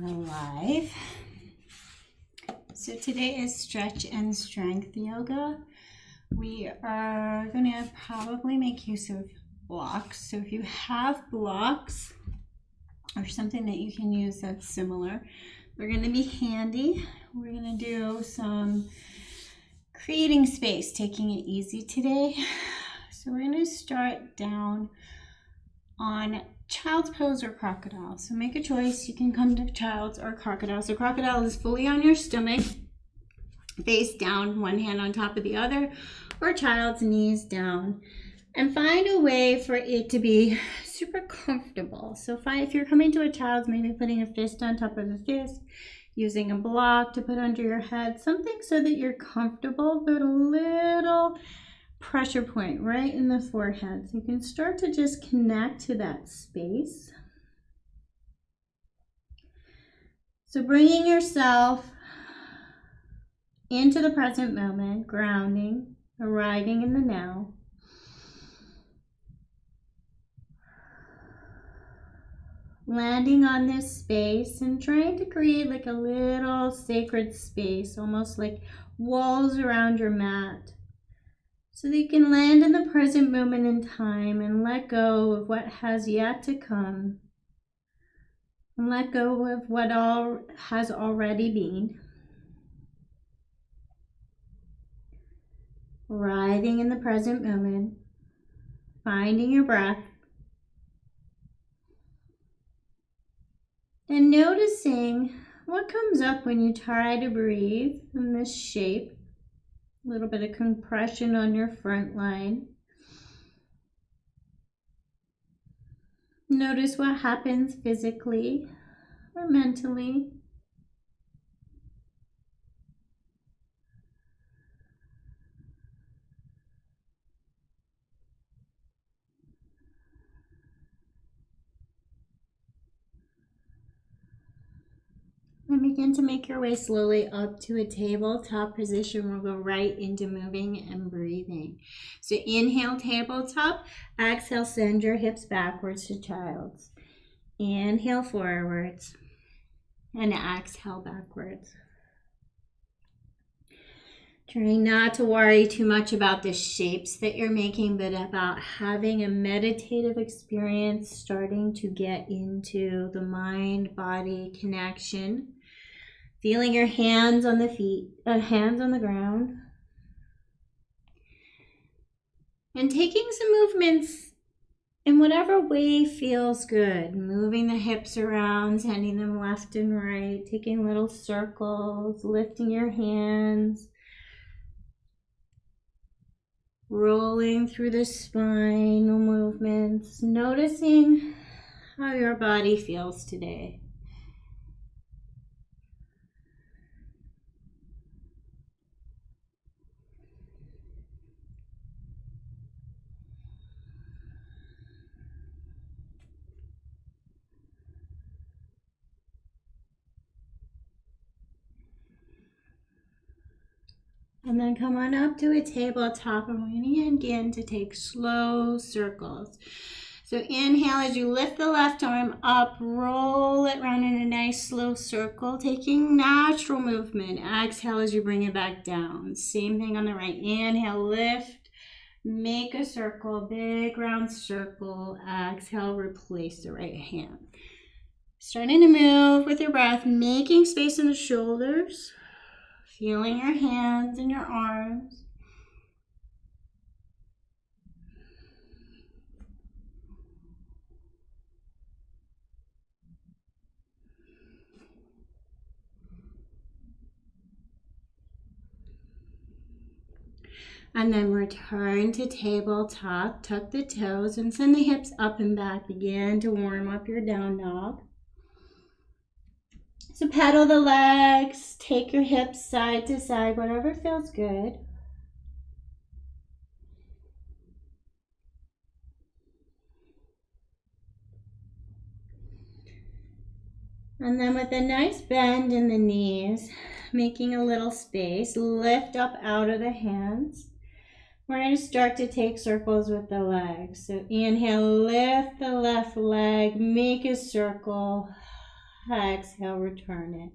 alive. So today is stretch and strength yoga. We are going to probably make use of blocks. So if you have blocks or something that you can use that's similar, they're going to be handy. We're going to do some creating space, taking it easy today. So we're going to start down on child's pose or crocodile. So make a choice. You can come to child's or crocodile. So crocodile is fully on your stomach, face down, one hand on top of the other, or child's knees down. And find a way for it to be super comfortable. So if you're coming to a child's, maybe putting a fist on top of a fist, using a block to put under your head, something so that you're comfortable, but a little pressure point right in the forehead. So you can start to just connect to that space. So bringing yourself into the present moment, grounding, arriving in the now. Landing on this space and trying to create like a little sacred space, almost like walls around your mat, so that you can land in the present moment in time and let go of what has yet to come, and let go of what all has already been. Arriving in the present moment, finding your breath, and noticing what comes up when you try to breathe in this shape. A little bit of compression on your front line. Notice what happens physically or mentally. And begin to make your way slowly up to a tabletop position. We'll go right into moving and breathing. So inhale, tabletop. Exhale, send your hips backwards to child's. Inhale forwards and exhale backwards. Trying not to worry too much about the shapes that you're making, but about having a meditative experience, starting to get into the mind-body connection. Feeling your hands on the feet, hands on the ground. And taking some movements in whatever way feels good. Moving the hips around, sending them left and right, taking little circles, lifting your hands. Rolling through the spinal movements, noticing how your body feels today. And then come on up to a tabletop, and we're going to begin to take slow circles. So inhale as you lift the left arm up, roll it around in a nice slow circle, taking natural movement. Exhale as you bring it back down. Same thing on the right. Inhale, lift, make a circle, big round circle. Exhale, replace the right hand. Starting to move with your breath, making space in the shoulders. Feeling your hands and your arms. And then return to tabletop. Tuck the toes and send the hips up and back. Begin to warm up your down dog. So pedal the legs, take your hips side to side, whatever feels good. And then with a nice bend in the knees, making a little space, lift up out of the hands. We're going to start to take circles with the legs. So inhale, lift the left leg, make a circle. Exhale, return it.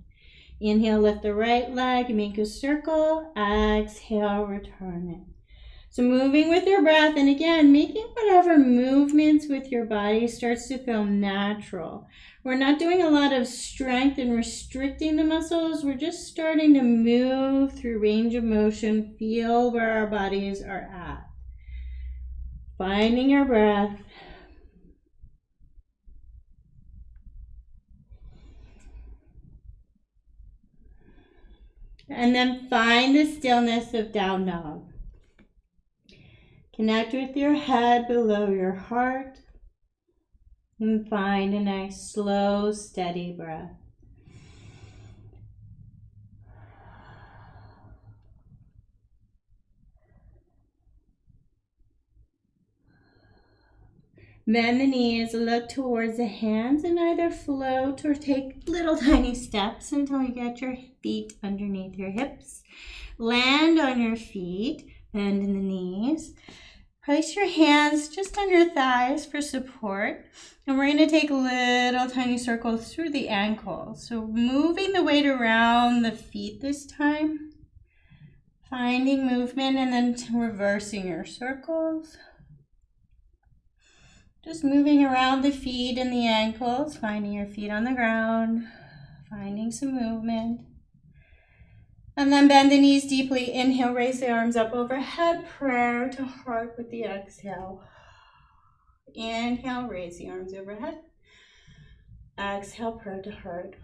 Inhale, lift the right leg, make a circle. Exhale, return it. So moving with your breath, and again, making whatever movements with your body starts to feel natural. We're not doing a lot of strength and restricting the muscles. We're just starting to move through range of motion, feel where our bodies are at. Finding your breath. And then find the stillness of down dog. Connect with your head below your heart. And find a nice, slow, steady breath. Bend the knees, look towards the hands, and either float or take little tiny steps until you get your feet underneath your hips. Land on your feet, bend in the knees. Place your hands just on your thighs for support. And we're going to take little tiny circles through the ankles. So moving the weight around the feet this time. Finding movement and then reversing your circles. Just moving around the feet and the ankles, finding your feet on the ground, finding some movement. And then bend the knees deeply. Inhale, raise the arms up overhead, prayer to heart with the exhale. Inhale, raise the arms overhead. Exhale, prayer to heart.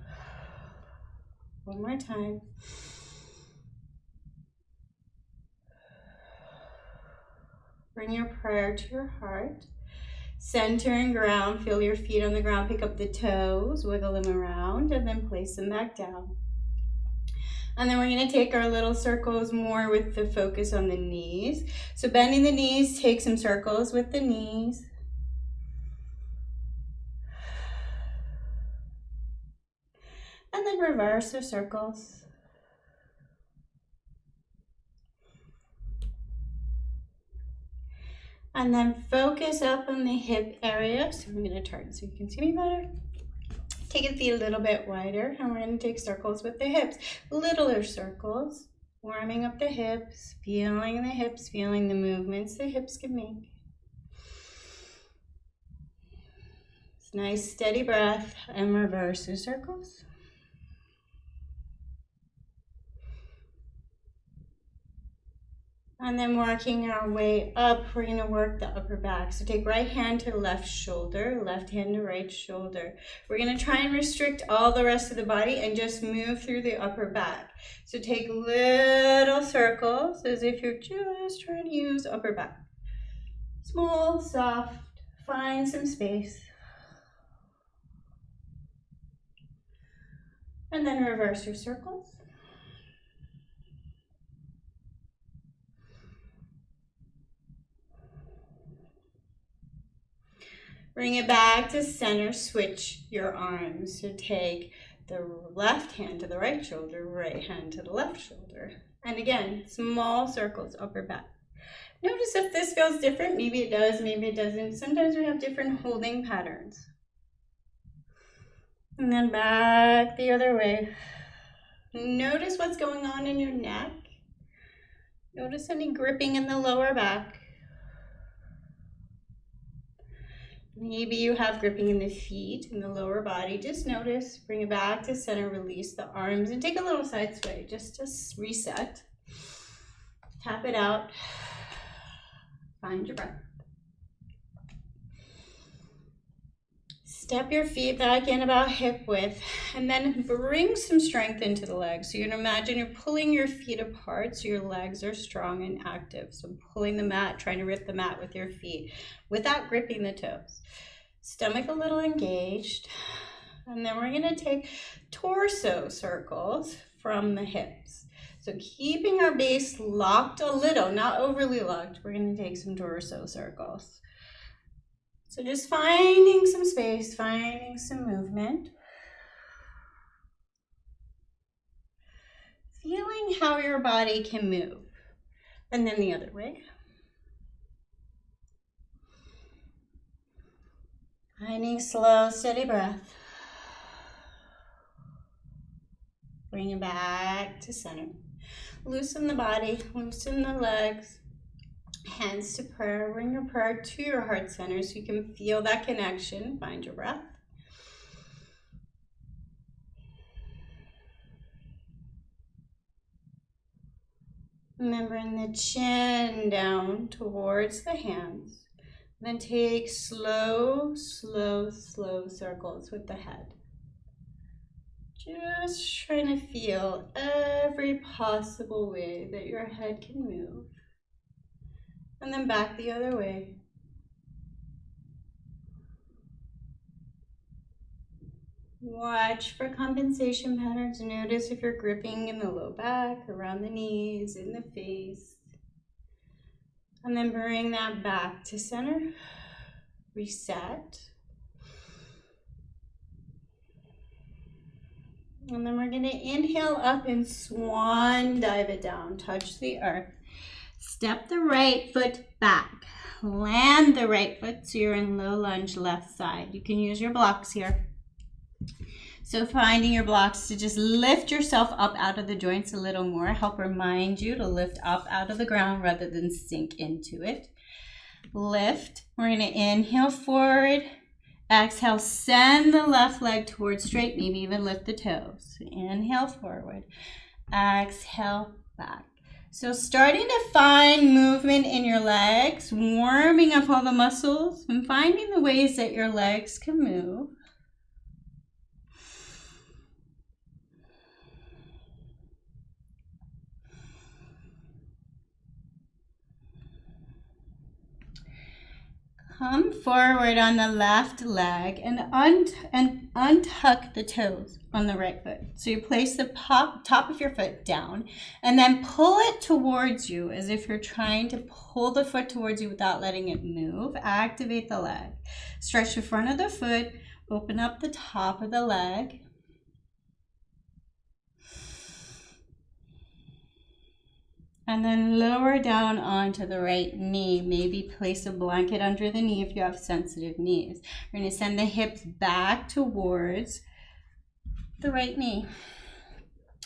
One more time. Bring your prayer to your heart. Center and ground, feel your feet on the ground, pick up the toes, wiggle them around, and then place them back down. And then we're going to take our little circles more with the focus on the knees. So bending the knees, take some circles with the knees. And then reverse the circles. And then focus up on the hip area. So I'm going to turn so you can see me better. Take the feet a little bit wider, and we're going to take circles with the hips. Littler circles, warming up the hips, feeling the hips, feeling the movements the hips can make. It's nice, steady breath, and reverse the circles. And then working our way up, we're going to work the upper back. So take right hand to left shoulder, left hand to right shoulder. We're going to try and restrict all the rest of the body and just move through the upper back. So take little circles as if you're just trying to use upper back. Small, soft, find some space. And then reverse your circles. Bring it back to center, switch your arms. So take the left hand to the right shoulder, right hand to the left shoulder. And again, small circles, upper back. Notice if this feels different. Maybe it does, maybe it doesn't. Sometimes we have different holding patterns. And then back the other way. Notice what's going on in your neck. Notice any gripping in the lower back. Maybe you have gripping in the feet, in the lower body. Just notice, bring it back to center, release the arms, and take a little side sway just to reset. Tap it out. Find your breath. Step your feet back in about hip width, and then bring some strength into the legs. So you can imagine you're pulling your feet apart so your legs are strong and active. So pulling the mat, trying to rip the mat with your feet without gripping the toes. Stomach a little engaged. And then we're going to take torso circles from the hips. So keeping our base locked a little, not overly locked, we're going to take some torso circles. So just finding some space, finding some movement. Feeling how your body can move. And then the other way. Finding slow, steady breath. Bring it back to center. Loosen the body, loosen the legs. Hands to prayer. Bring your prayer to your heart center so you can feel that connection. Find your breath. Remembering the chin down towards the hands. Then take slow, slow, slow circles with the head. Just trying to feel every possible way that your head can move. And then back the other way. Watch for compensation patterns. Notice if you're gripping in the low back, around the knees, in the face. And then bring that back to center. Reset. And then we're going to inhale up and swan dive it down. Touch the earth. Step the right foot back. Land the right foot so you're in low lunge left side. You can use your blocks here. So finding your blocks to just lift yourself up out of the joints a little more. Help remind you to lift up out of the ground rather than sink into it. Lift. We're going to inhale forward. Exhale, send the left leg towards straight, maybe even lift the toes. Inhale forward. Exhale back. So starting to find movement in your legs, warming up all the muscles and finding the ways that your legs can move. Come forward on the left leg and untuck the toes on the right foot. So you place the top of your foot down and then pull it towards you as if you're trying to pull the foot towards you without letting it move. Activate the leg. Stretch the front of the foot, open up the top of the leg. And then lower down onto the right knee. Maybe place a blanket under the knee if you have sensitive knees. You're going to send the hips back towards the right knee.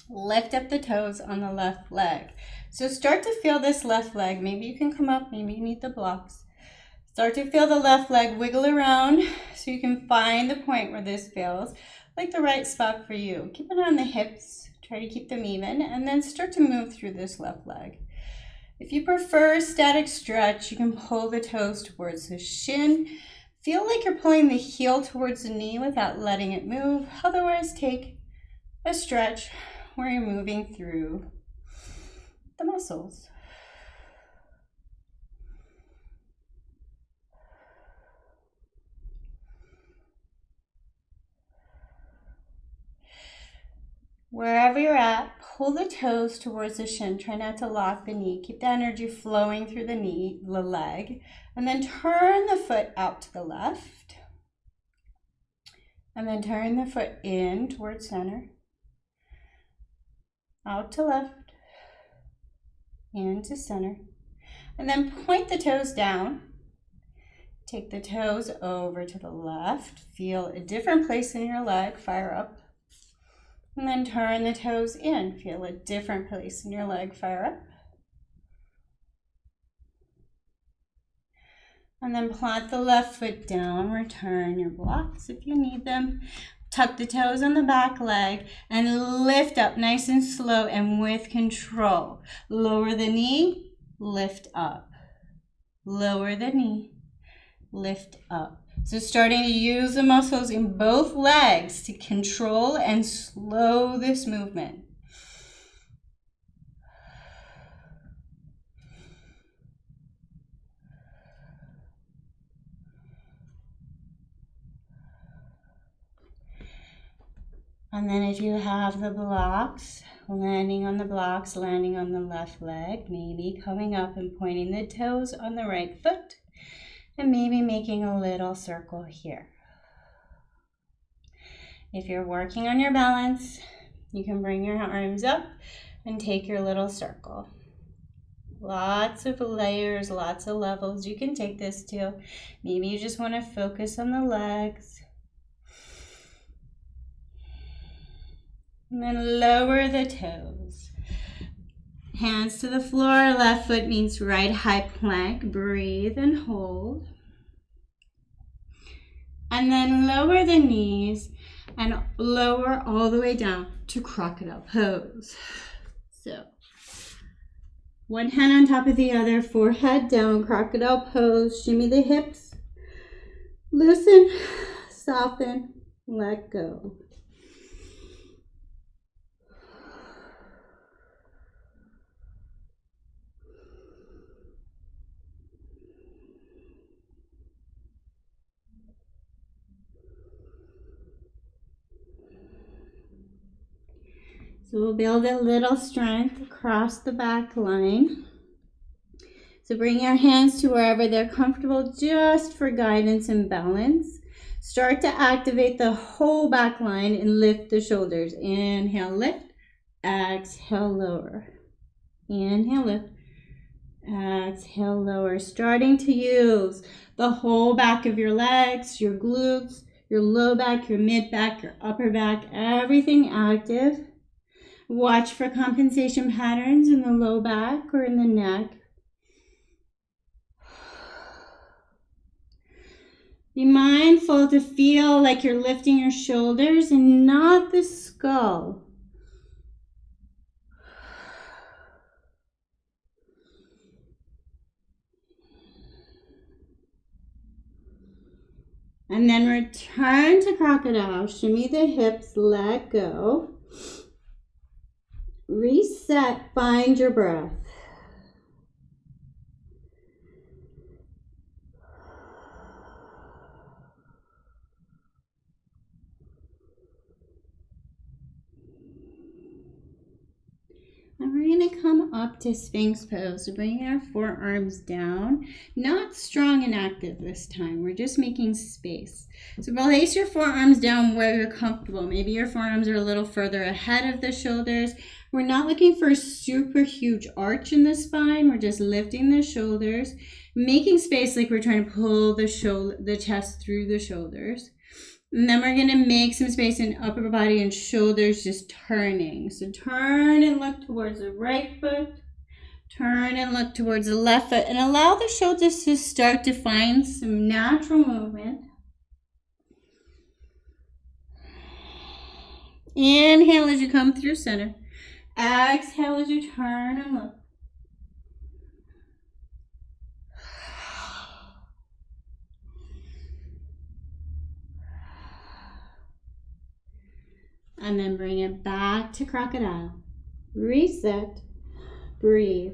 Lift up the toes on the left leg. So start to feel this left leg. Maybe you can come up, maybe you need the blocks. Start to feel the left leg wiggle around so you can find the point where this feels like the right spot for you. Keep it on the hips. Try to keep them even, and then start to move through this left leg. If you prefer static stretch, you can pull the toes towards the shin. Feel like you're pulling the heel towards the knee without letting it move. Otherwise, take a stretch where you're moving through the muscles. Wherever you're at, pull the toes towards the shin. Try not to lock the knee. Keep the energy flowing through the knee, the leg. And then turn the foot out to the left. And then turn the foot in towards center. Out to left. Into center. And then point the toes down. Take the toes over to the left. Feel a different place in your leg. Fire up. And then turn the toes in. Feel a different place in your leg. Fire up. And then plant the left foot down. Return your blocks if you need them. Tuck the toes on the back leg and lift up nice and slow and with control. Lower the knee, lift up. Lower the knee, lift up. So starting to use the muscles in both legs to control and slow this movement. And then if you have the blocks, landing on the blocks, landing on the left leg, maybe coming up and pointing the toes on the right foot. And maybe making a little circle here. If you're working on your balance, you can bring your arms up and take your little circle. Lots of layers, lots of levels you can take this to. Maybe you just want to focus on the legs. And then lower the toes. Hands to the floor. Left foot meets right high plank. Breathe and hold. And then lower the knees and lower all the way down to crocodile pose. So, one hand on top of the other, forehead down, crocodile pose. Shimmy the hips. Loosen, soften, let go. So we'll build a little strength across the back line. So bring your hands to wherever they're comfortable, just for guidance and balance. Start to activate the whole back line and lift the shoulders. Inhale, lift. Exhale, lower. Inhale, lift. Exhale, lower. Starting to use the whole back of your legs, your glutes, your low back, your mid back, your upper back, everything active. Watch for compensation patterns in the low back or in the neck. Be mindful to feel like you're lifting your shoulders and not the skull. And then return to crocodile. Shimmy the hips, let go. Reset, find your breath. And we're going to come up to Sphinx pose. So bring our forearms down. Not strong and active this time. We're just making space. So place your forearms down where you're comfortable. Maybe your forearms are a little further ahead of the shoulders. We're not looking for a super huge arch in the spine. We're just lifting the shoulders, making space like we're trying to pull the chest through the shoulders. And then we're going to make some space in upper body and shoulders, just turning. So turn and look towards the right foot. Turn and look towards the left foot. And allow the shoulders to start to find some natural movement. Inhale as you come through center. Exhale as you turn and look. And then bring it back to crocodile. Reset. Breathe.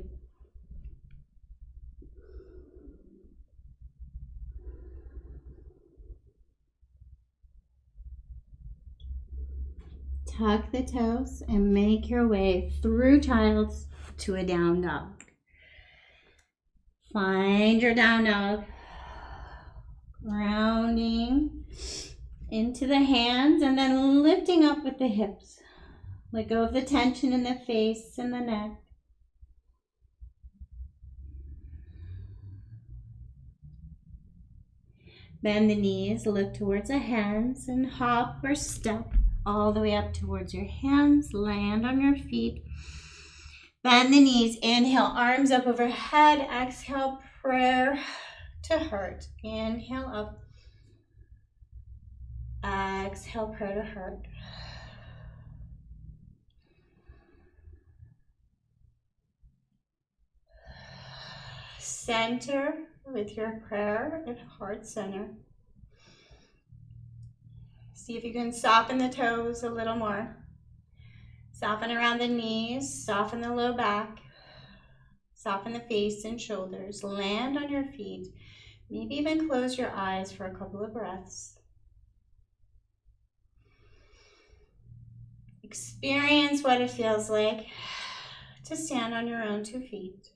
Tuck the toes and make your way through child's to a down dog. Find your down dog. Grounding into the hands and then lifting up with the hips. Let go of the tension in the face and the neck. Bend the knees, look towards the hands and hop or step all the way up towards your hands. Land on your feet. Bend the knees. Inhale, arms up overhead. Exhale, prayer to heart. Inhale up. Exhale, prayer to heart. Center with your prayer at heart center. See if you can soften the toes a little more. Soften around the knees, soften the low back, soften the face and shoulders. Land on your feet. Maybe even close your eyes for a couple of breaths. Experience what it feels like to stand on your own 2 feet.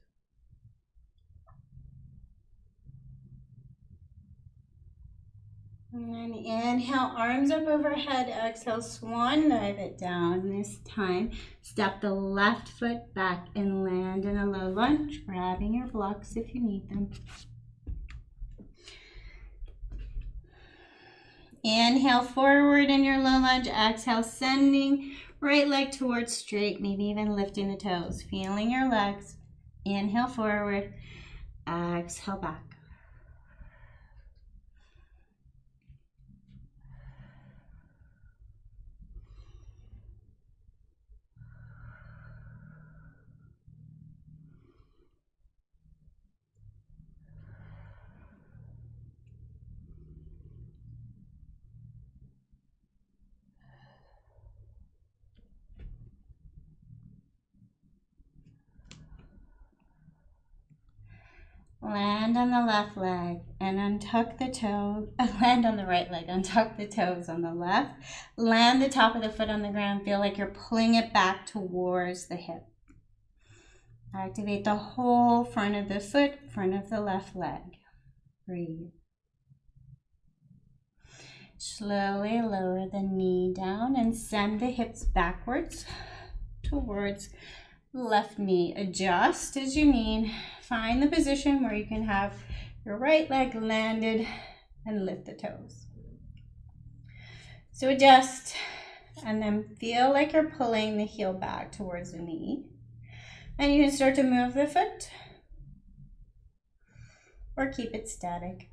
And then inhale, arms up overhead. Exhale, swan dive it down. This time, step the left foot back and land in a low lunge, grabbing your blocks if you need them. Inhale forward in your low lunge. Exhale, sending Right leg towards straight, maybe even lifting the toes. Feeling your legs. Inhale forward. Exhale back. Land on the left leg and untuck the toe. Land on the right leg, untuck the toes on the left. Land the top of the foot on the ground. Feel like you're pulling it back towards the hip. Activate the whole front of the foot, front of the left leg. Breathe. Slowly lower the knee down and send the hips backwards towards left knee. Adjust as you need. Find the position where you can have your right leg landed and lift the toes. So adjust and then feel like you're pulling the heel back towards the knee. And you can start to move the foot or keep it static.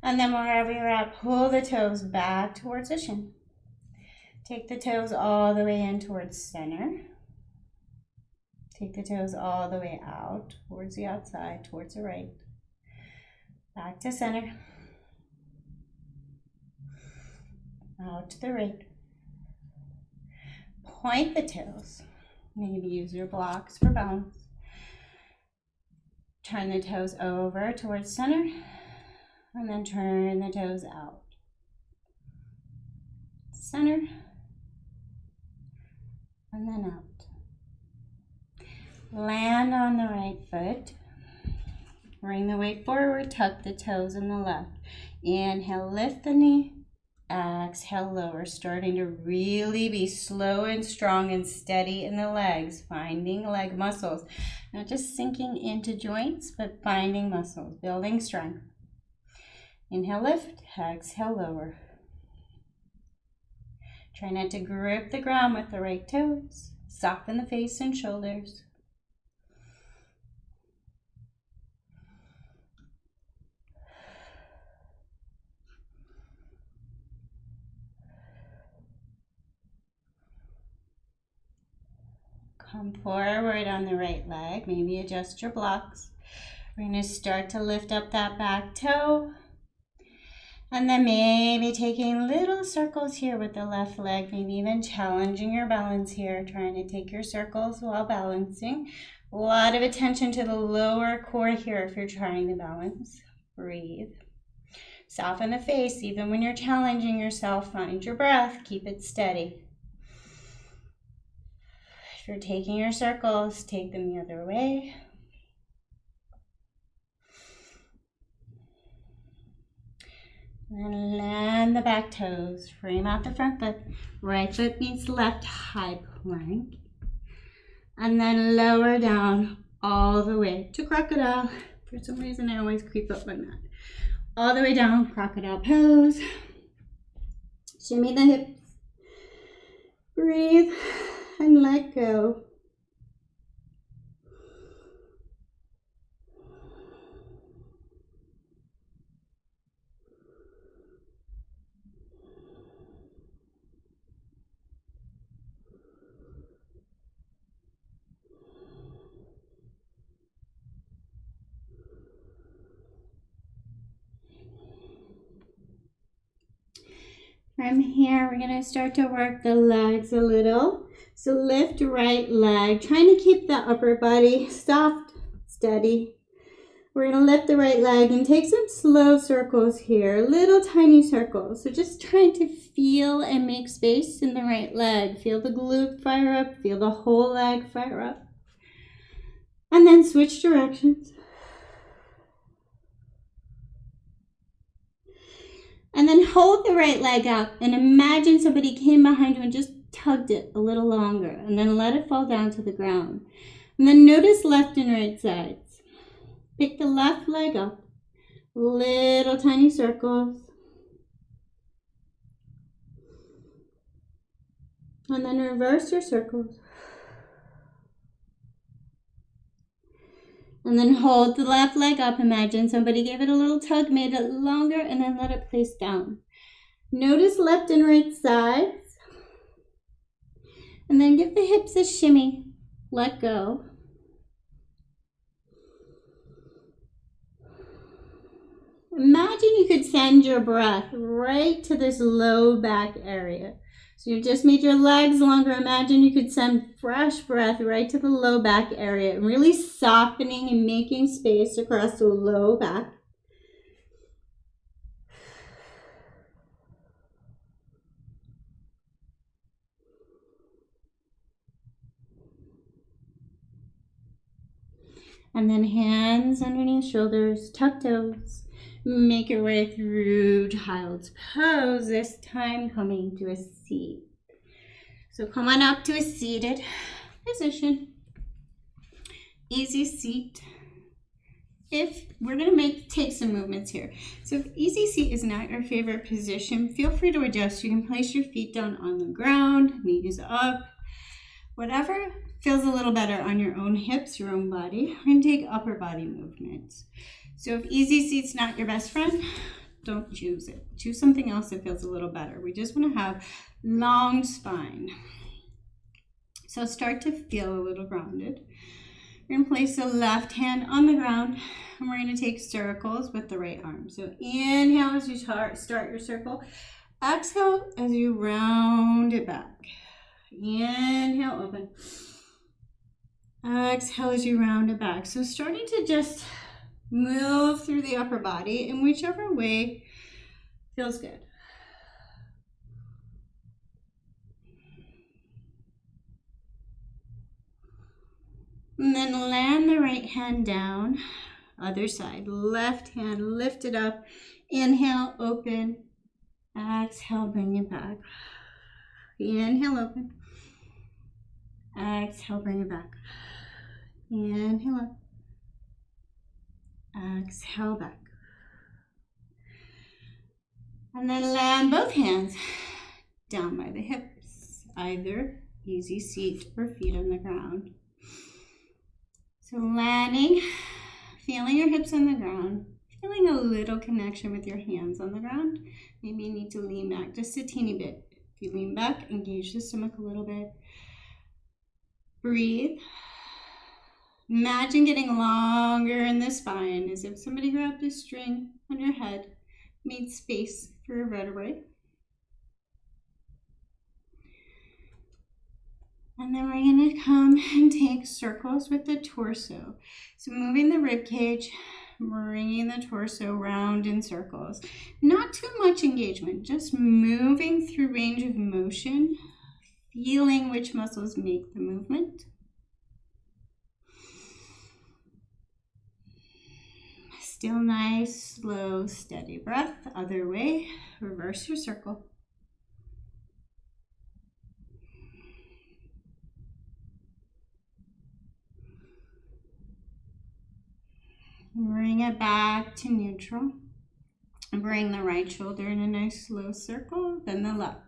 And then wherever you're at, pull the toes back towards the shin. Take the toes all the way in towards center. Take the toes all the way out towards the outside, towards the right. Back to center. Out to the right. Point the toes. Maybe use your blocks for balance. Turn the toes over towards center. And then turn the toes out. Center. And then out. Land on the right foot. Bring the weight forward. Tuck the toes in the left. Inhale, lift the knee. Exhale, lower. Starting to really be slow and strong and steady in the legs. Finding leg muscles. Not just sinking into joints, but finding muscles. Building strength. Inhale, lift. Exhale, lower. Try not to grip the ground with the right toes. Soften the face and shoulders. Come forward on the right leg. Maybe adjust your blocks. We're going to start to lift up that back toe. And then maybe taking little circles here with the left leg, maybe even challenging your balance here, trying to take your circles while balancing. A lot of attention to the lower core here if you're trying to balance. Breathe. Soften the face, even when you're challenging yourself. Find your breath, keep it steady. If you're taking your circles, take them the other way. And land the back toes, frame out the front foot. Right foot meets left, high plank. And then lower down all the way to crocodile. For some reason, I always creep up on that. All the way down, crocodile pose. Shimmy the hips. Breathe and let go. From here, we're going to start to work the legs a little. So lift right leg, trying to keep the upper body soft, steady. We're going to lift the right leg and take some slow circles here, little tiny circles. So just trying to feel and make space in the right leg. Feel the glute fire up, feel the whole leg fire up. And then switch directions. And then hold the right leg out and imagine somebody came behind you and just tugged it a little longer. And then let it fall down to the ground. And then notice left and right sides. Pick the left leg up, little tiny circles. And then reverse your circles. And then hold the left leg up. Imagine somebody gave it a little tug, made it longer, and then let it place down. Notice left and right sides. And then give the hips a shimmy. Let go. Imagine you could send your breath right to this low back area. So you just made your legs longer. Imagine you could send fresh breath right to the low back area, really softening and making space across the low back. And then hands underneath shoulders, tuck toes. Make your way through child's pose, this time coming to a seat. So come on up to a seated position. Easy seat. If we're going to take some movements here. So if easy seat is not your favorite position, feel free to adjust. You can place your feet down on the ground, knees up, whatever feels a little better on your own hips, your own body. We're going to take upper body movements. So if easy seat's not your best friend, don't choose it. Choose something else that feels a little better. We just want to have long spine. So start to feel a little grounded. We're going to place the left hand on the ground, and we're going to take circles with the right arm. So inhale as you start your circle. Exhale as you round it back. Inhale, open. Exhale as you round it back. So starting to just move through the upper body in whichever way feels good. And then land the right hand down, other side. Left hand lifted up. Inhale, open. Exhale, bring it back. Inhale, open. Exhale, bring it back. Inhale up. Exhale back. And then land both hands down by the hips, either easy seat or feet on the ground. So landing, feeling your hips on the ground, feeling a little connection with your hands on the ground. Maybe you need to lean back just a teeny bit. If you lean back, engage the stomach a little bit. Breathe. Imagine getting longer in the spine, as if somebody grabbed a string on your head, made space for your vertebrae. And then we're going to come and take circles with the torso. So moving the rib cage, bringing the torso round in circles. Not too much engagement, just moving through range of motion, feeling which muscles make the movement. Still nice, slow, steady breath. Other way, reverse your circle. Bring it back to neutral. Bring the right shoulder in a nice slow circle, then the left.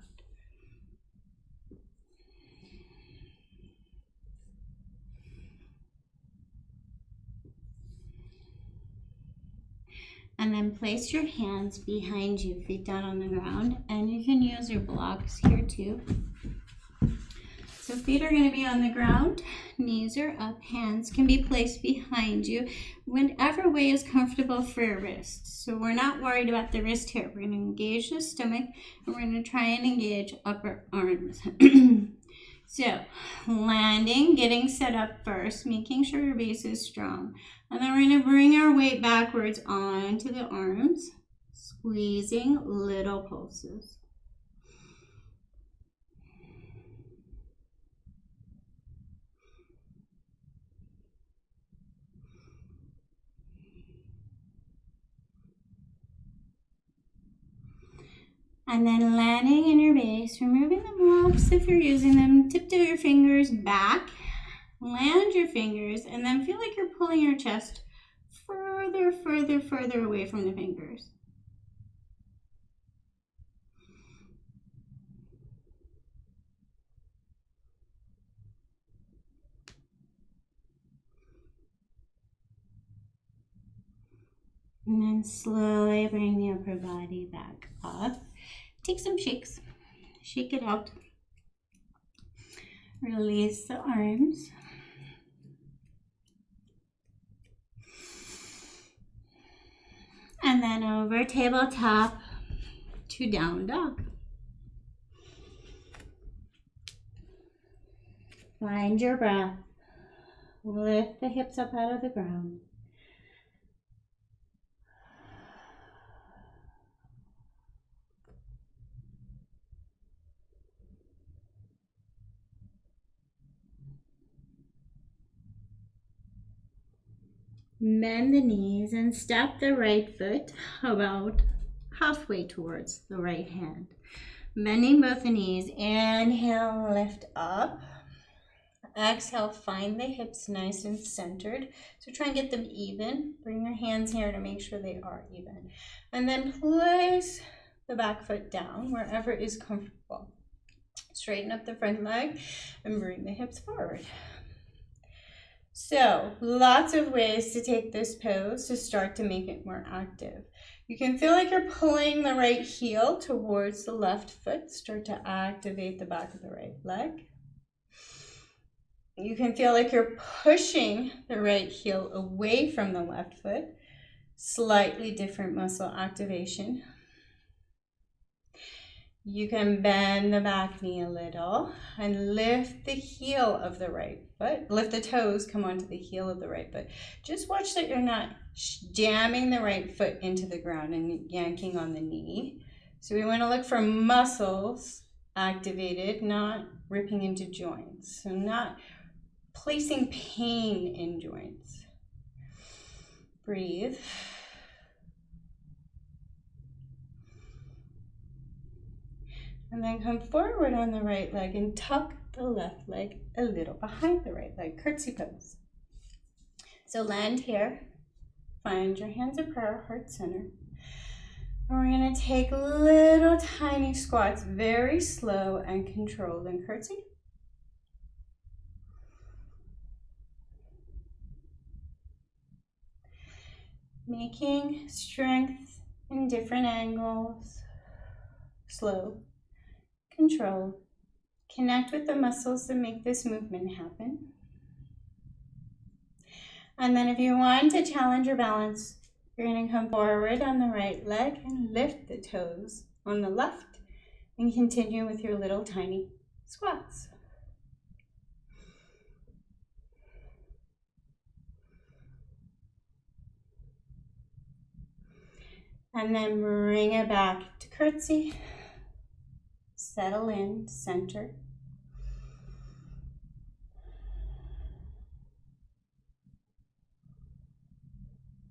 And then place your hands behind you, feet down on the ground, and you can use your blocks here too. So feet are going to be on the ground, knees are up, hands can be placed behind you, whatever way is comfortable for your wrists. So we're not worried about the wrist here. We're going to engage the stomach, and we're going to try and engage upper arms. So landing, getting set up first, making sure your base is strong. And then we're going to bring our weight backwards onto the arms, squeezing little pulses. And then landing in your base, removing the blocks if you're using them, tiptoe your fingers back Land your fingers and then feel like you're pulling your chest further, further, further away from the fingers. And then slowly bring the upper body back up. Take some shakes. Shake it out. Release the arms. And then over tabletop to down dog. Find your breath. Lift the hips up out of the ground. Bend the knees and step the right foot about halfway towards the right hand. Bending both the knees. Inhale, lift up. Exhale, find the hips nice and centered. So try and get them even. Bring your hands here to make sure they are even. And then place the back foot down wherever is comfortable. Straighten up the front leg and bring the hips forward. So, lots of ways to take this pose to start to make it more active. You can feel like you're pulling the right heel towards the left foot. Start to activate the back of the right leg. You can feel like you're pushing the right heel away from the left foot. Slightly different muscle activation. You can bend the back knee a little and lift the heel of the right foot. Lift the toes, come onto the heel of the right foot. Just watch that you're not jamming the right foot into the ground and yanking on the knee. So we want to look for muscles activated, not ripping into joints. So not placing pain in joints. Breathe. And then come forward on the right leg and tuck the left leg a little behind the right leg, curtsy pose. So land here, find your hands of prayer, heart center. And we're gonna take little tiny squats, very slow and controlled, and curtsy. Making strength in different angles, slow. Control. Connect with the muscles that make this movement happen. And then if you want to challenge your balance, you're going to come forward on the right leg and lift the toes on the left and continue with your little tiny squats. And then bring it back to curtsy. Settle in, center.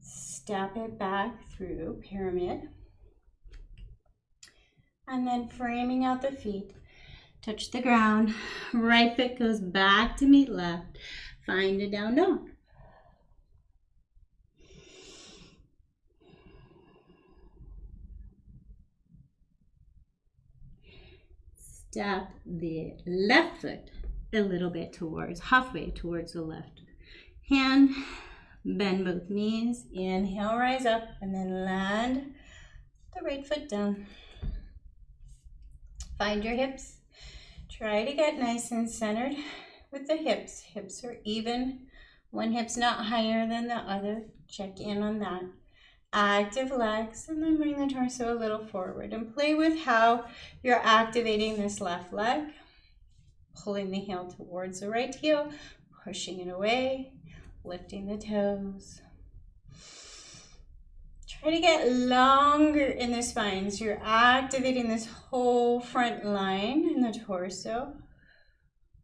Step it back through pyramid. And then framing out the feet. Touch the ground. Right foot goes back to meet left. Find a down dog. Step the left foot a little bit towards, halfway towards the left hand. Bend both knees. Inhale, rise up, and then land the right foot down. Find your hips. Try to get nice and centered with the hips. Hips are even. One hip's not higher than the other. Check in on that. Active legs, and then bring the torso a little forward and play with how you're activating this left leg. Pulling the heel towards the right heel, pushing it away, lifting the toes. Try to get longer in the spine so you're activating this whole front line in the torso.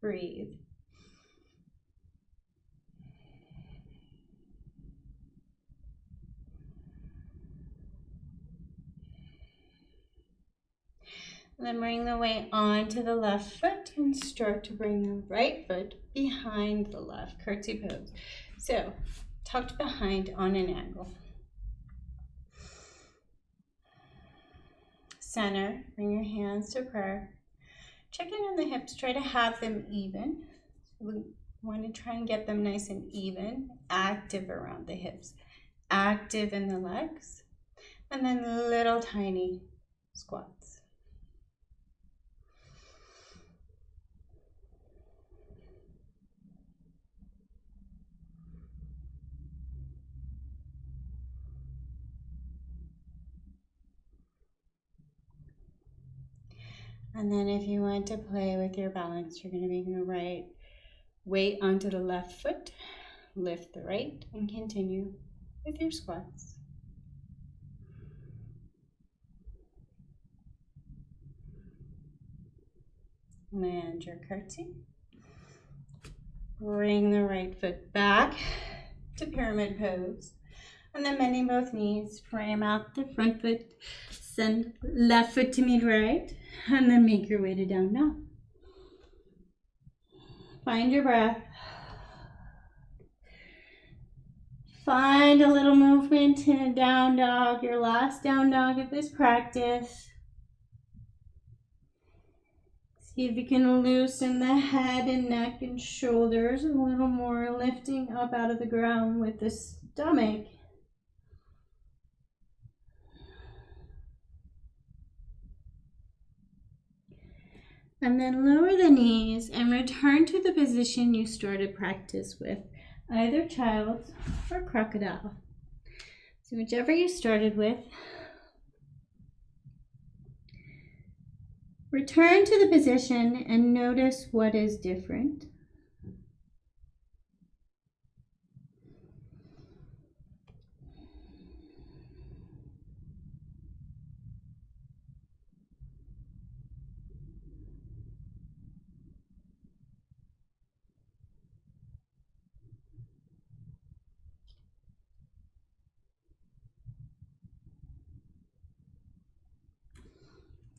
Breathe. And then bring the weight onto the left foot and start to bring the right foot behind the left, curtsy pose. So tucked behind on an angle. Center, bring your hands to prayer. Check in on the hips, try to have them even. We want to try and get them nice and even, active around the hips, active in the legs, and then little tiny squats. And then if you want to play with your balance, you're going to bring the right weight onto the left foot, lift the right, and continue with your squats. Land your curtsy. Bring the right foot back to pyramid pose. And then bending both knees, frame out the front foot, send left foot to meet right, and then make your way to down dog. Find your breath. Find a little movement in a down dog, your last down dog of this practice. See if you can loosen the head and neck and shoulders a little more, lifting up out of the ground with the stomach. And then lower the knees and return to the position you started practice with, either child's or crocodile. So whichever you started with, return to the position and notice what is different.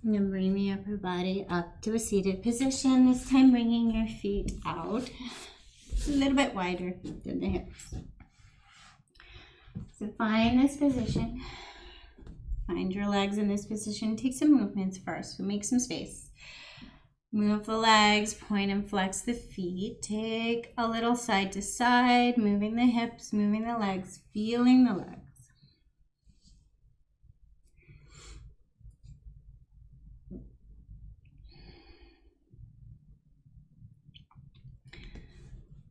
And then bring the upper body up to a seated position, this time bringing your feet out a little bit wider than the hips. So find this position. Find your legs in this position. Take some movements first. So make some space. Move the legs, point and flex the feet. Take a little side to side, moving the hips, moving the legs, feeling the legs.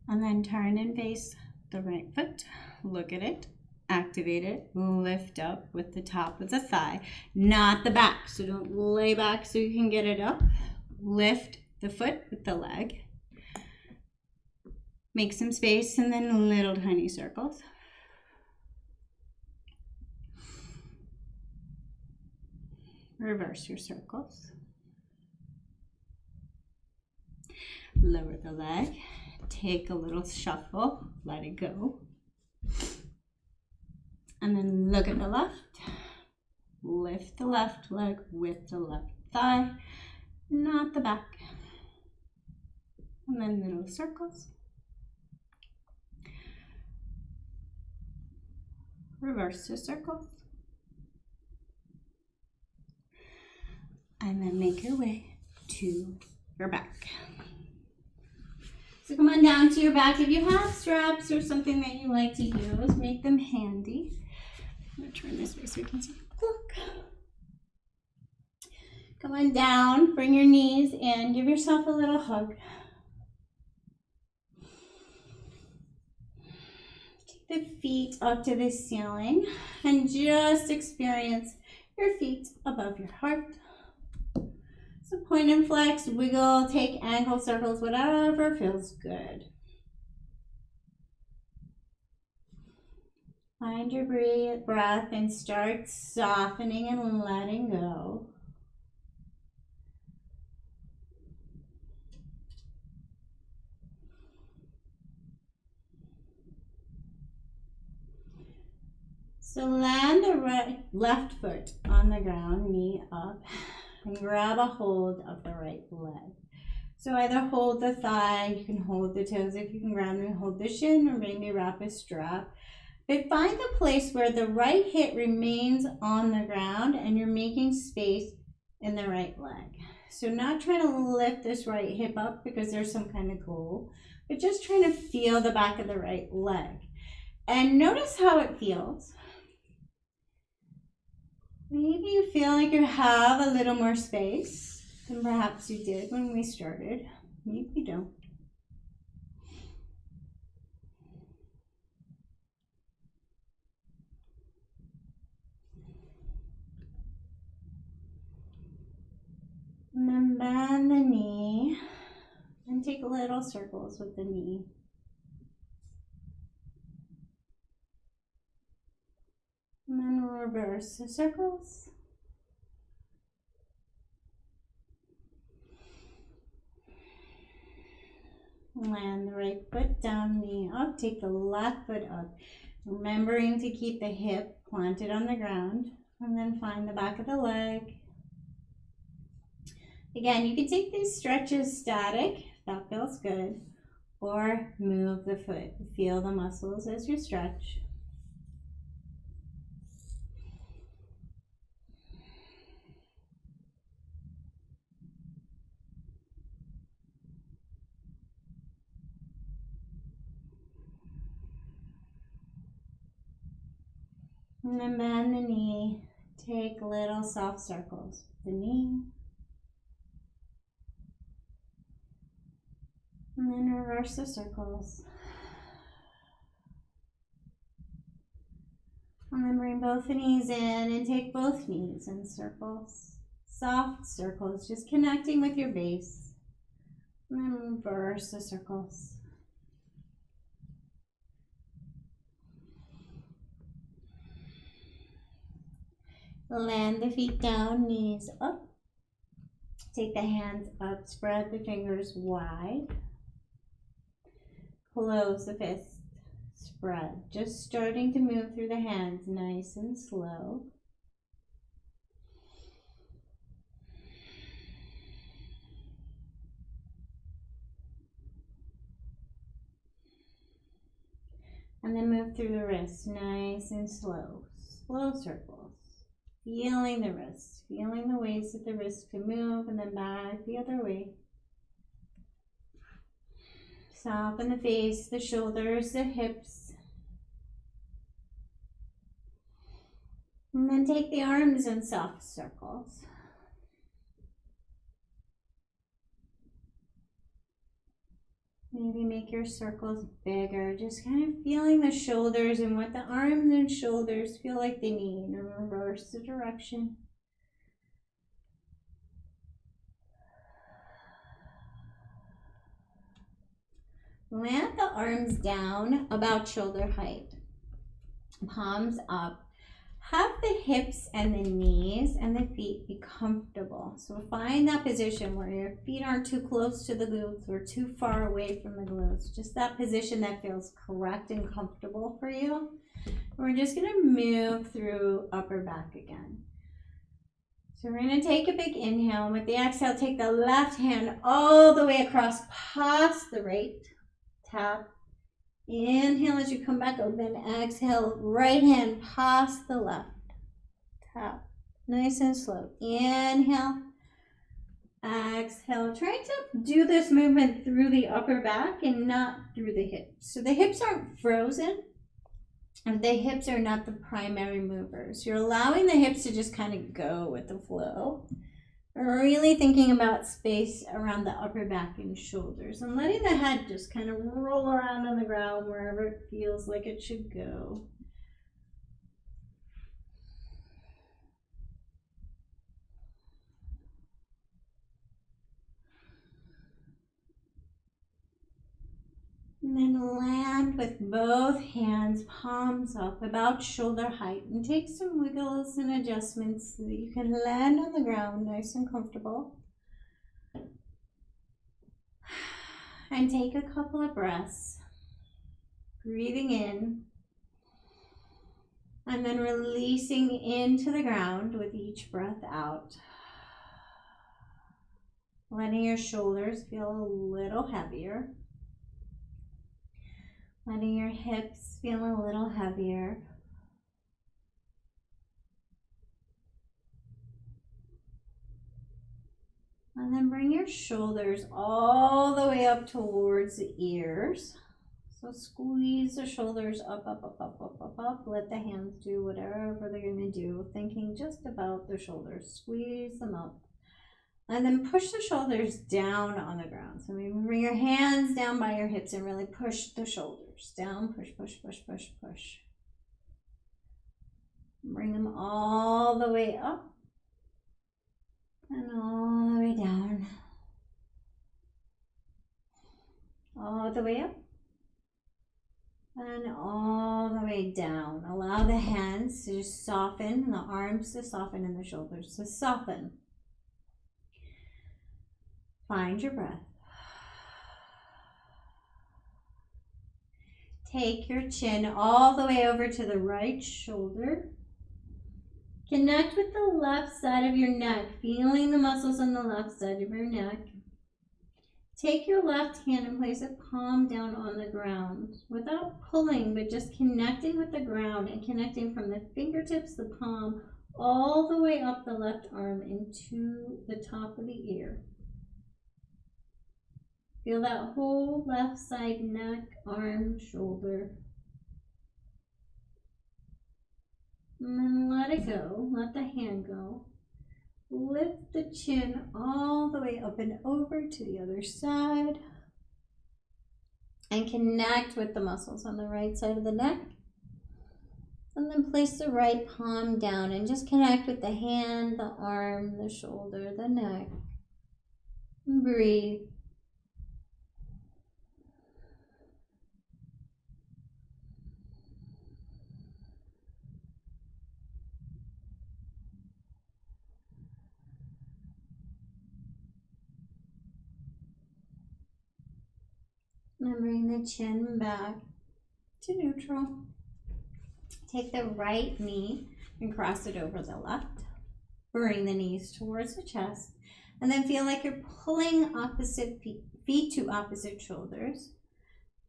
And then turn and face the right foot. Look at it, activate it, lift up with the top of the thigh, not the back. So don't lay back so you can get it up. Lift the foot with the leg. Make some space and then little tiny circles. Reverse your circles. Lower the leg. Take a little shuffle, let it go. And then look at the left. Lift the left leg with the left thigh, not the back. And then little circles. Reverse the circles. And then make your way to your back. So come on down to your back. If you have straps or something that you like to use, make them handy. I'm going to turn this way so we can see. Look. Come on down, bring your knees in, give yourself a little hug. Take the feet up to the ceiling and just experience your feet above your heart. So point and flex, wiggle, take ankle circles, whatever feels good. Find your breath and start softening and letting go. So land the left foot on the ground, knee up. and grab a hold of the right leg. So either hold the thigh, you can hold the toes if you can ground and hold the shin, or maybe wrap a strap. But find the place where the right hip remains on the ground and you're making space in the right leg. So not trying to lift this right hip up because there's some kind of goal, but just trying to feel the back of the right leg. And notice how it feels. Maybe you feel like you have a little more space than perhaps you did when we started. Maybe you don't. And then bend the knee and take little circles with the knee. And then reverse the circles. Land the right foot down, knee up, take the left foot up. Remembering to keep the hip planted on the ground, and then find the back of the leg. Again, you can take these stretches static, if that feels good, or move the foot. Feel the muscles as you stretch. And then bend the knee. Take little soft circles with the knee. And then reverse the circles. And then bring both the knees in and take both knees in circles. Soft circles, just connecting with your base. And then reverse the circles. Land the feet down, knees up. Take the hands up, spread the fingers wide. Close the fist, spread. Just starting to move through the hands, nice and slow. And then move through the wrists, nice and slow. Slow circles. Feeling the wrists, feeling the ways that the wrists can move, and then back the other way. Soften the face, the shoulders, the hips. And then take the arms in soft circles. Maybe make your circles bigger, just kind of feeling the shoulders and what the arms and shoulders feel like they need, and reverse the direction. Land the arms down about shoulder height, palms up. Have the hips and the knees and the feet be comfortable. So find that position where your feet aren't too close to the glutes or too far away from the glutes. Just that position that feels correct and comfortable for you. We're just going to move through upper back again. So we're going to take a big inhale. With the exhale, take the left hand all the way across past the right. Tap. Inhale as you come back open. Exhale, right hand past the left. Tap. Nice and slow. Inhale. Exhale. Try to do this movement through the upper back and not through the hips. So the hips aren't frozen. And the hips are not the primary movers. You're allowing the hips to just kind of go with the flow. Really thinking about space around the upper back and shoulders, and letting the head just kind of roll around on the ground wherever it feels like it should go. And then land with both hands, palms up, about shoulder height, and take some wiggles and adjustments so that you can land on the ground nice and comfortable. And take a couple of breaths, breathing in, and then releasing into the ground with each breath out. Letting your shoulders feel a little heavier. Letting your hips feel a little heavier. And then bring your shoulders all the way up towards the ears. So squeeze the shoulders up, up, up, up, up, up, up. Let the hands do whatever they're going to do, thinking just about the shoulders. Squeeze them up. And then push the shoulders down on the ground. So maybe bring your hands down by your hips and really push the shoulders down. Push, push, push, push, push. Bring them all the way up and all the way down. All the way up and all the way down. Allow the hands to just soften, and the arms to soften, and the shoulders to soften. Find your breath. Take your chin all the way over to the right shoulder. Connect with the left side of your neck, feeling the muscles on the left side of your neck. Take your left hand and place a palm down on the ground without pulling, but just connecting with the ground and connecting from the fingertips, the palm, all the way up the left arm into the top of the ear. Feel that whole left side, neck, arm, shoulder. And then let it go, let the hand go. Lift the chin all the way up and over to the other side. And connect with the muscles on the right side of the neck. And then place the right palm down and just connect with the hand, the arm, the shoulder, the neck. And breathe. And bring the chin back to neutral. Take the right knee and cross it over the left. Bring the knees towards the chest. And then feel like you're pulling opposite feet to opposite shoulders.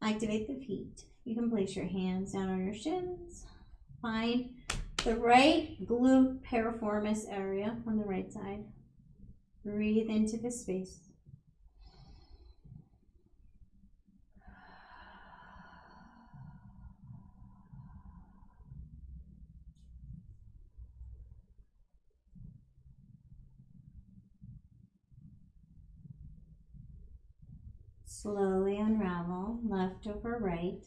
Activate the feet. You can place your hands down on your shins. Find the right glute piriformis area on the right side. Breathe into the space. Slowly unravel, left over right,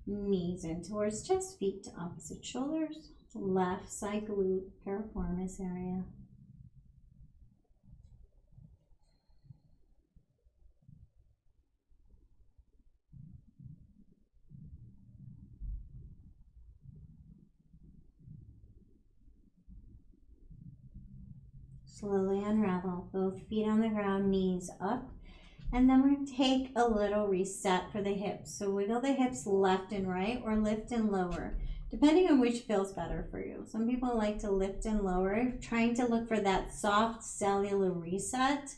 knees in towards chest, feet to opposite shoulders, left side glute piriformis area. Slowly unravel, both feet on the ground, knees up. And then we're going to take a little reset for the hips. So wiggle the hips left and right or lift and lower, depending on which feels better for you. Some people like to lift and lower, trying to look for that soft cellular reset.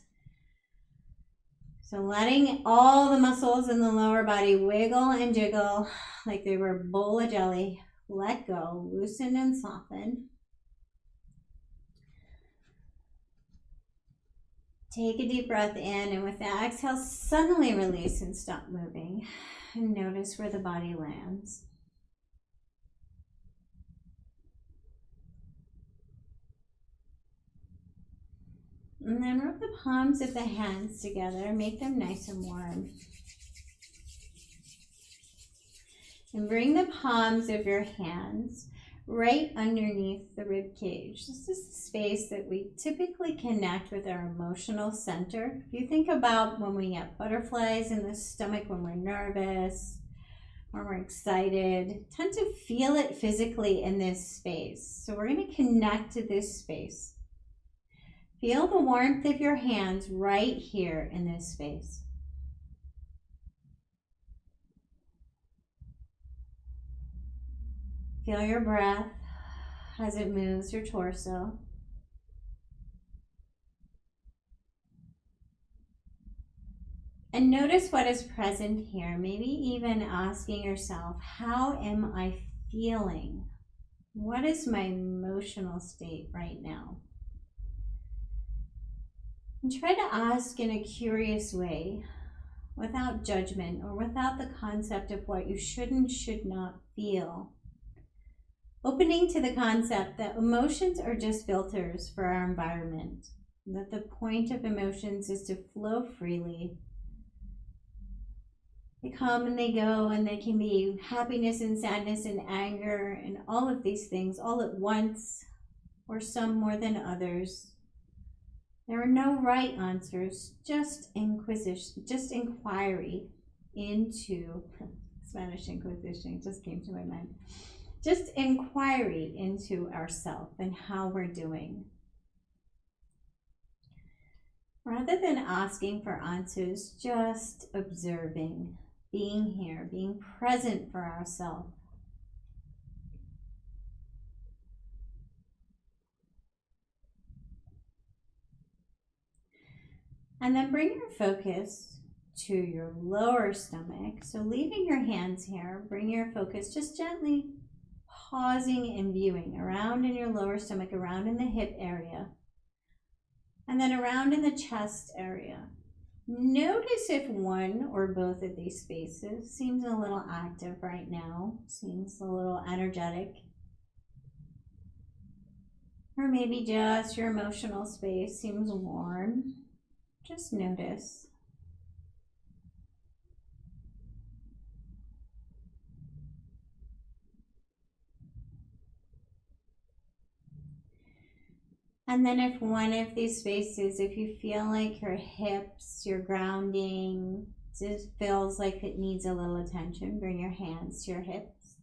So letting all the muscles in the lower body wiggle and jiggle like they were a bowl of jelly. Let go, loosen and soften. Take a deep breath in, and with the exhale, suddenly release and stop moving. And notice where the body lands. And then rub the palms of the hands together, make them nice and warm. And bring the palms of your hands right underneath the rib cage. This is the space that we typically connect with our emotional center. If you think about when we get butterflies in the stomach, when we're nervous, when we're excited, tend to feel it physically in this space. So we're going to connect to this space. Feel the warmth of your hands right here in this space. Feel your breath as it moves your torso. And notice what is present here. Maybe even asking yourself, how am I feeling? What is my emotional state right now? And try to ask in a curious way, without judgment or without the concept of what you should and should not feel. Opening to the concept that emotions are just filters for our environment, that the point of emotions is to flow freely. They come and they go, and they can be happiness and sadness and anger and all of these things all at once, or some more than others. There are no right answers, just inquisition, just inquiry into Spanish Inquisition just came to my mind. Just inquiry into ourself and how we're doing. Rather than asking for answers, just observing, being here, being present for ourselves. And then bring your focus to your lower stomach. So leaving your hands here, bring your focus just gently pausing and viewing around in your lower stomach, around in the hip area, and then around in the chest area. Notice if one or both of these spaces seems a little active right now, seems a little energetic. Or maybe just your emotional space seems warm. Just notice. And then if one of these spaces, if you feel like your hips, your grounding, just feels like it needs a little attention, bring your hands to your hips.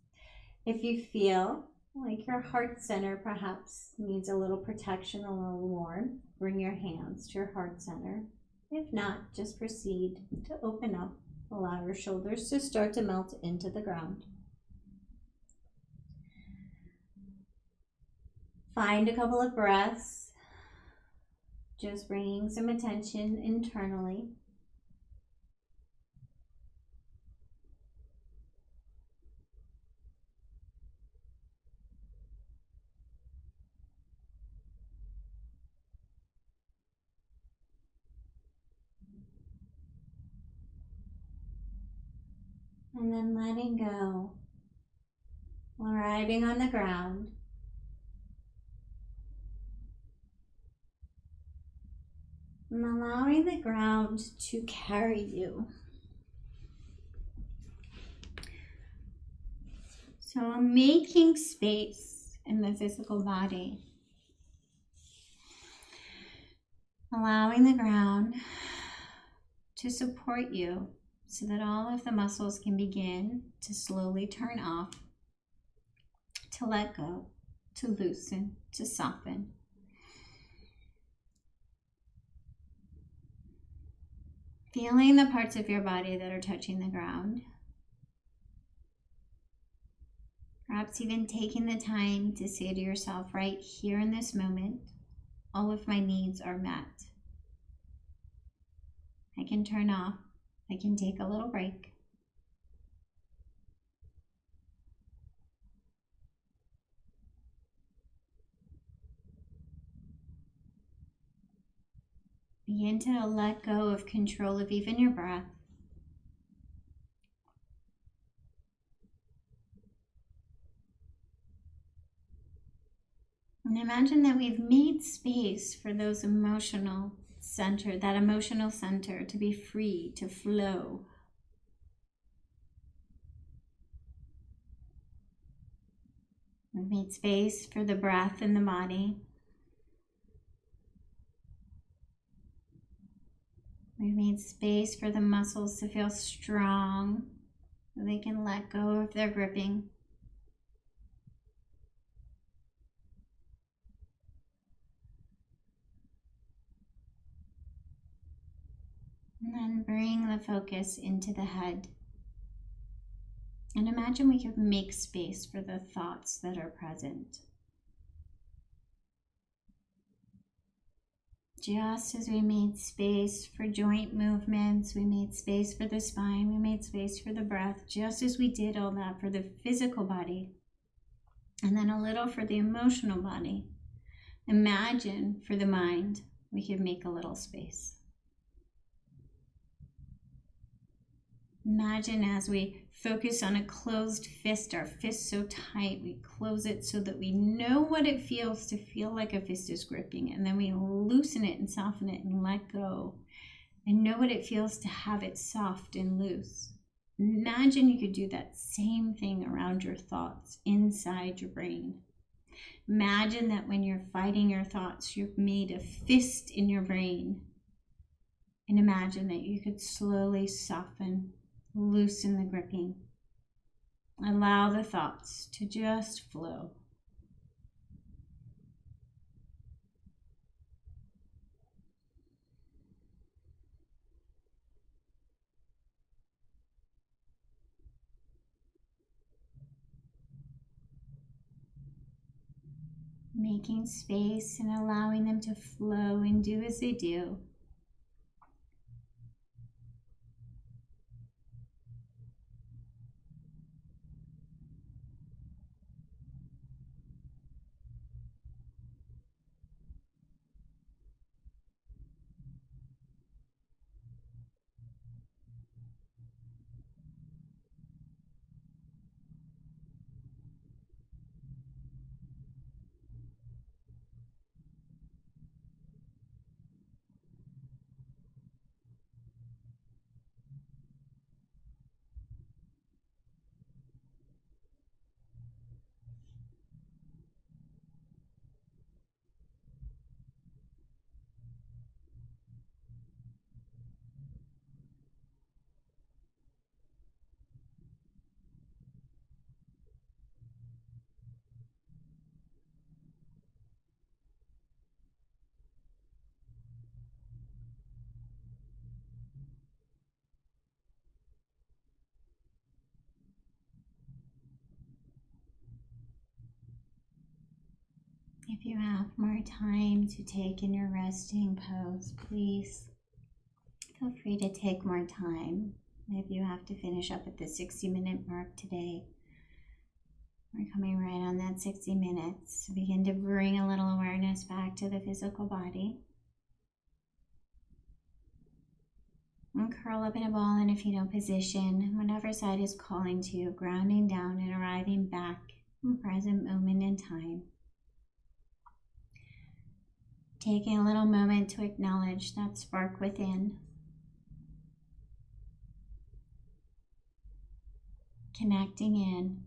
If you feel like your heart center perhaps needs a little protection, a little warmth, bring your hands to your heart center. If not, just proceed to open up, allow your shoulders to start to melt into the ground. Find a couple of breaths, just bringing some attention internally. And then letting go, arriving on the ground. And allowing the ground to carry you. So making space in the physical body. Allowing the ground to support you so that all of the muscles can begin to slowly turn off, to let go, to loosen, to soften. Feeling the parts of your body that are touching the ground. Perhaps even taking the time to say to yourself, right here in this moment, all of my needs are met. I can turn off. I can take a little break. Begin to let go of control of even your breath. And imagine that we've made space for those emotional center, that emotional center to be free, to flow. We've made space for the breath in the body. We've made space for the muscles to feel strong, so they can let go of their gripping. And then bring the focus into the head. And imagine we could make space for the thoughts that are present. Just as we made space for joint movements, we made space for the spine, we made space for the breath, just as we did all that for the physical body, and then a little for the emotional body. Imagine for the mind, we could make a little space. Imagine as we focus on a closed fist, our fist so tight, we close it so that we know what it feels to feel like a fist is gripping, and then we loosen it and soften it and let go, and know what it feels to have it soft and loose. Imagine you could do that same thing around your thoughts inside your brain. Imagine that when you're fighting your thoughts, you've made a fist in your brain. And imagine that you could slowly soften, loosen the gripping. Allow the thoughts to just flow. Making space and allowing them to flow and do as they do. If you have more time to take in your resting pose, please feel free to take more time. If you have to finish up at the 60-minute mark today, we're coming right on that 60 minutes. Begin to bring a little awareness back to the physical body. And curl up in a ball in a fetal position, whatever side is calling to you, grounding down and arriving back in present moment in time. Taking a little moment to acknowledge that spark within. Connecting in.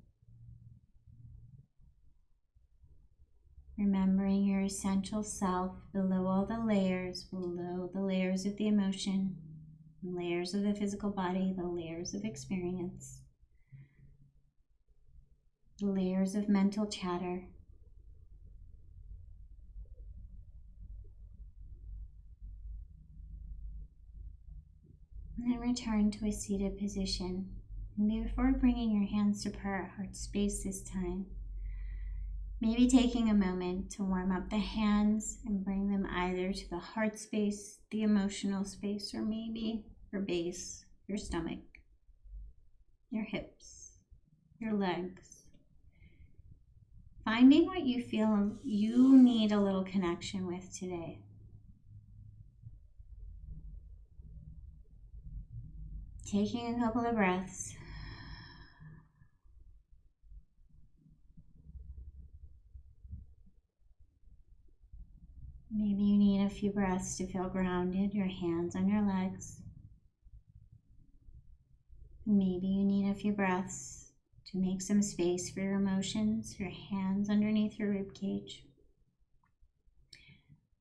Remembering your essential self below all the layers, below the layers of the emotion, the layers of the physical body, the layers of experience, the layers of mental chatter. And then return to a seated position. And before bringing your hands to prayer heart space this time, maybe taking a moment to warm up the hands and bring them either to the heart space, the emotional space, or maybe your base, your stomach, your hips, your legs. Finding what you feel you need a little connection with today. Taking a couple of breaths. Maybe you need a few breaths to feel grounded, your hands on your legs. Maybe you need a few breaths to make some space for your emotions, your hands underneath your rib cage.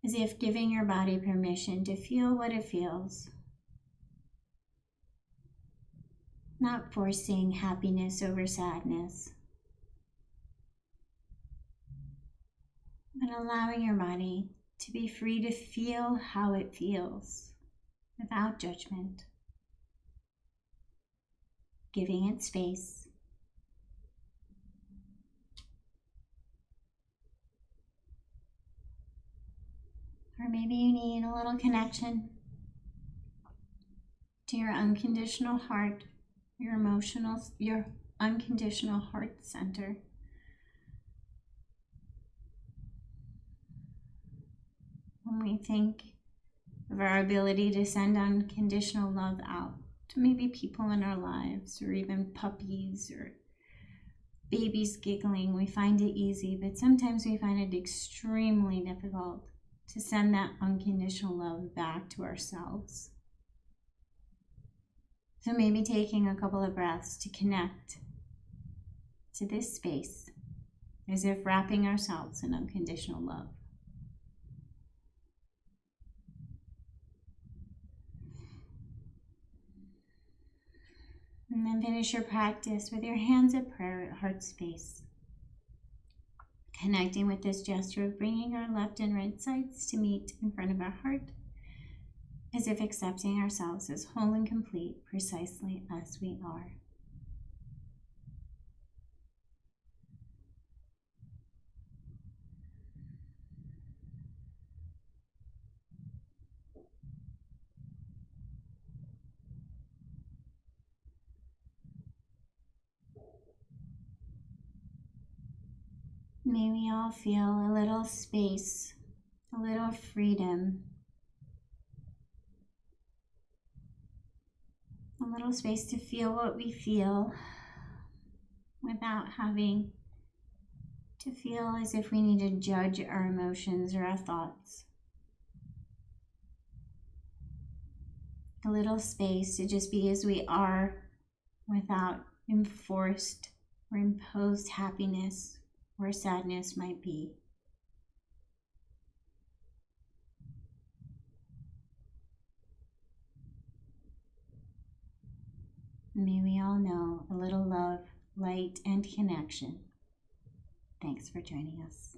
As if giving your body permission to feel what it feels. Not forcing happiness over sadness, but allowing your body to be free to feel how it feels without judgment. Giving it space. Or maybe you need a little connection to your unconditional heart, your unconditional heart center. When we think of our ability to send unconditional love out to maybe people in our lives, or even puppies or babies giggling, we find it easy, but sometimes we find it extremely difficult to send that unconditional love back to ourselves. So maybe taking a couple of breaths to connect to this space, as if wrapping ourselves in unconditional love. And then finish your practice with your hands at prayer at heart space. Connecting with this gesture of bringing our left and right sides to meet in front of our heart, as if accepting ourselves as whole and complete, precisely as we are. May we all feel a little space, a little freedom, a little space to feel what we feel without having to feel as if we need to judge our emotions or our thoughts. A little space to just be as we are without enforced or imposed happiness or sadness might be. May we all know a little love, light, and connection. Thanks for joining us.